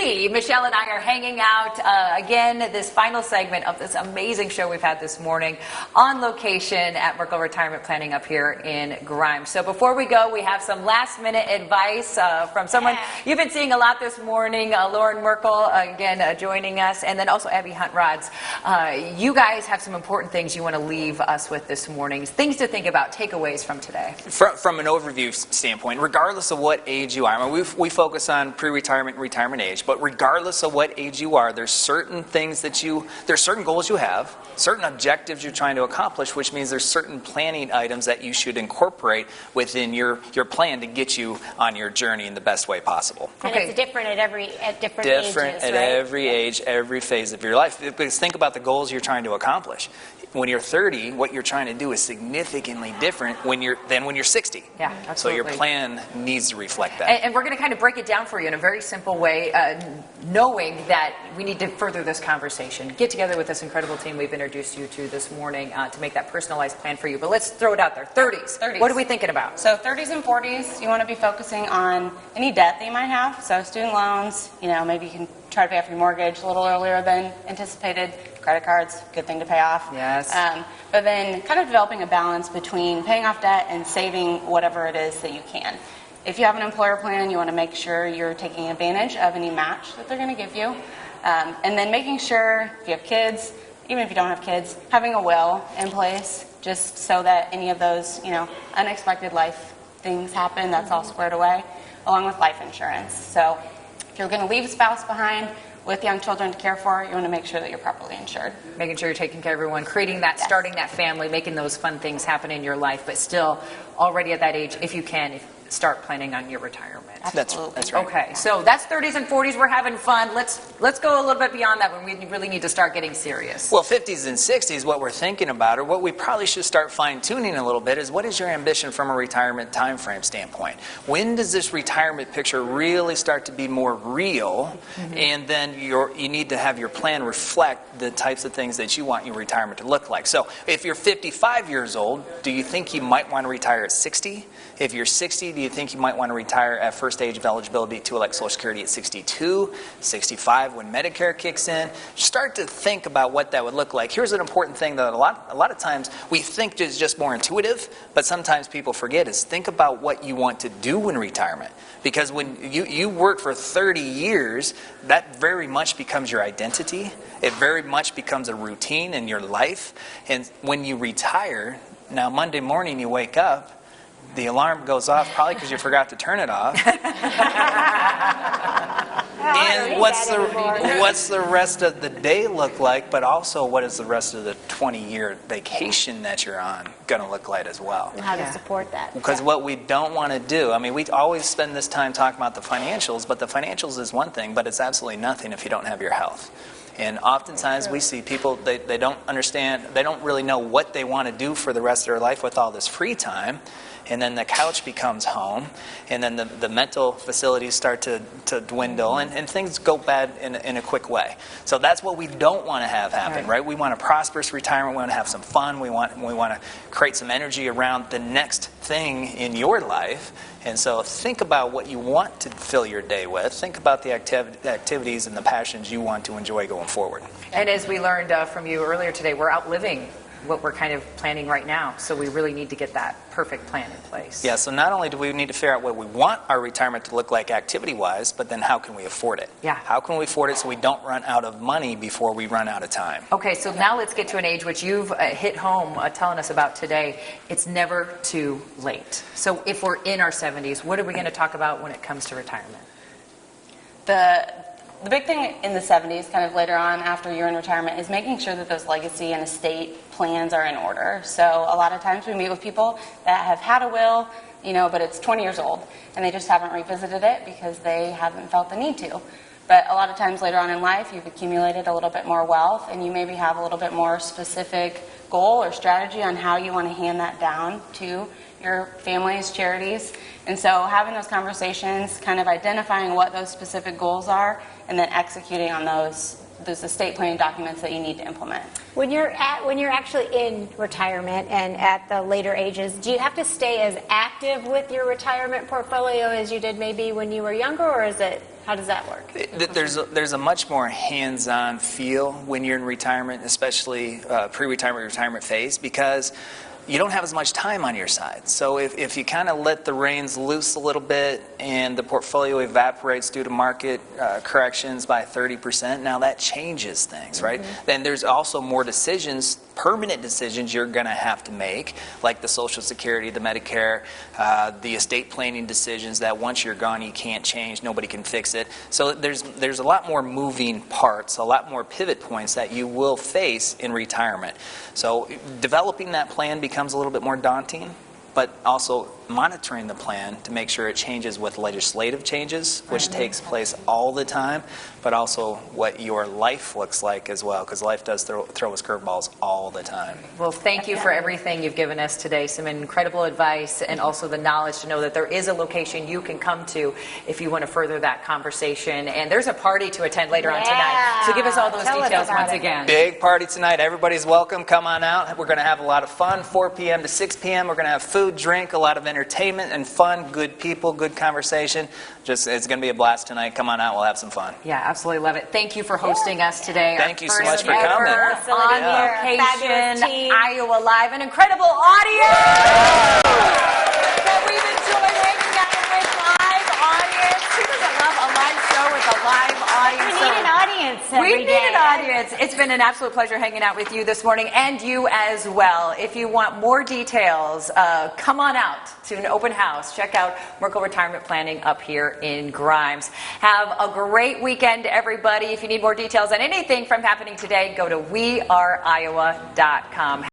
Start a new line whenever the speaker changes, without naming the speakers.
we, Michelle and I, are hanging out again, this final segment of this amazing show we've had this morning on location at Merkle Retirement Planning up here in Grimes. So before we go, we have some last minute advice from someone you've been seeing a lot this morning, Lauren Merkle, again, joining us, and then also Abby Hunt-Rods. You guys have some important things you want to leave us with this morning, things to think about, takeaways from today.
From an overview standpoint, regardless of what age you are, I mean, we focus on pre-retirement and retirement age, but regardless of what age you are, there's certain things that there's certain goals you have, certain objectives you're trying to accomplish, which means there's certain planning items that you should incorporate within your plan to get you on your journey in the best way possible.
And it's different at different ages,
at
right?
every age, every phase of your life. Because think about the goals you're trying to accomplish. When you're 30, what you're trying to do is significantly different than when you're 60.
Yeah, absolutely.
So your plan needs to reflect that.
And we're going to kind of break it down for you in a very simple way, knowing that we need to further this conversation. Get together with this incredible team we've introduced you to this morning to make that personalized plan for you. But let's throw it out there. 30s. What are we thinking about?
So 30s and 40s, you want to be focusing on any debt that you might have. So student loans, maybe you can try to pay off your mortgage a little earlier than anticipated. Credit cards, good thing to pay off.
Yes.
But then kind of developing a balance between paying off debt and saving whatever it is that you can. If you have an employer plan, you want to make sure you're taking advantage of any match that they're going to give you. And then making sure, if you have kids, even if you don't have kids, having a will in place just so that any of those, unexpected life things happen, that's all squared away, along with life insurance. So if you're going to leave a spouse behind with young children to care for, you want to make sure that you're properly insured.
Making sure you're taking care of everyone, creating that, starting that family, making those fun things happen in your life, but still already at that age, if you can, start planning on your retirement.
That's right.
Okay, so that's 30s and 40s. We're having fun. Let's go a little bit beyond that when we really need to start getting serious.
Well, 50s and 60s, what we're thinking about, or what we probably should start fine-tuning a little bit, is what is your ambition from a retirement time frame standpoint? When does this retirement picture really start to be more real? And then you need to have your plan reflect the types of things that you want your retirement to look like. So if you're 55 years old, do you think you might want to retire at 60? If you're 60, do you think you might want to retire at first age of eligibility to elect Social Security at 62, 65 when Medicare kicks in? Start to think about what that would look like. Here's an important thing that a lot of times we think is just more intuitive, but sometimes people forget, is think about what you want to do in retirement. Because when you work for 30 years, that very much becomes your identity. It very much becomes a routine in your life. And when you retire, now Monday morning you wake up, the alarm goes off, probably because you forgot to turn it off. And what's the rest of the day look like, but also what is the rest of the 20-year vacation that you're on going to look like as well?
And how to support that.
Because what we don't want to do, I mean, we always spend this time talking about the financials, but the financials is one thing, but it's absolutely nothing if you don't have your health. And oftentimes we see people, they don't understand, they don't really know what they want to do for the rest of their life with all this free time. And then the couch becomes home, and then the mental facilities start to dwindle, and things go bad in a quick way. So that's what we don't want to have happen, right? We want a prosperous retirement. We want to have some fun. We want to create some energy around the next thing in your life. And so think about what you want to fill your day with. Think about the activities and the passions you want to enjoy going forward.
And as we learned from you earlier today, we're outliving what we're kind of planning right now. So we really need to get that perfect plan in place.
Yeah, so not only do we need to figure out what we want our retirement to look like activity-wise, but then how can we afford it?
Yeah.
How can we afford it so we don't run out of money before we run out of time?
Okay, so now let's get to an age which you've hit home telling us about today. It's never too late. So if we're in our 70s, what are we going to talk about when it comes to retirement?
The big thing in the 70s, kind of later on after you're in retirement, is making sure that those legacy and estate plans are in order. So a lot of times we meet with people that have had a will, but it's 20 years old, and they just haven't revisited it because they haven't felt the need to. But a lot of times later on in life, you've accumulated a little bit more wealth, and you maybe have a little bit more specific goal or strategy on how you want to hand that down to your families, charities. And so having those conversations, kind of identifying what those specific goals are, and then executing on those estate planning documents that you need to implement.
When you're actually in retirement and at the later ages, do you have to stay as active with your retirement portfolio as you did maybe when you were younger, or is it
How does that work?
There's a much more hands-on feel when you're in retirement, especially pre-retirement, retirement phase, because you don't have as much time on your side. So if you kind of let the reins loose a little bit and the portfolio evaporates due to market corrections by 30%, now that changes things, right? Then there's also more decisions, permanent decisions you're going to have to make, like the Social Security, the Medicare, the estate planning decisions that once you're gone you can't change, nobody can fix it. So there's a lot more moving parts, a lot more pivot points that you will face in retirement. So developing that plan becomes a little bit more daunting, but also monitoring the plan to make sure it changes with legislative changes, which takes place all the time, but also what your life looks like as well, because life does throw us curveballs all the time.
Well, thank you for everything you've given us today. Some incredible advice and also the knowledge to know that there is a location you can come to if you want to further that conversation. And there's a party to attend later on tonight. So give us all those
Tell us
details
about
once
it.
again.
Big party tonight. Everybody's welcome. Come on out. We're going to have a lot of fun. 4 p.m. to 6 p.m. We're going to have food, drink, a lot of entertainment and fun, good people, good conversation. It's going to be a blast tonight. Come on out. We'll have some fun.
Yeah, absolutely love it. Thank you for hosting us today.
Thank you so
First
much for
ever
coming.
On
Yeah. Fabulous
location,
team.
Iowa Live, an incredible audience that we've enjoyed hanging out with, live audience. Who doesn't love a live show with a live audience?
We need an audience every
We need
day.
an audience. It's been an absolute pleasure hanging out with you this morning, and you as well. If you want more details, come on out to an open house. Check out Merkle Retirement Planning up here in Grimes. Have a great weekend, everybody. If you need more details on anything from happening today, go to weareiowa.com.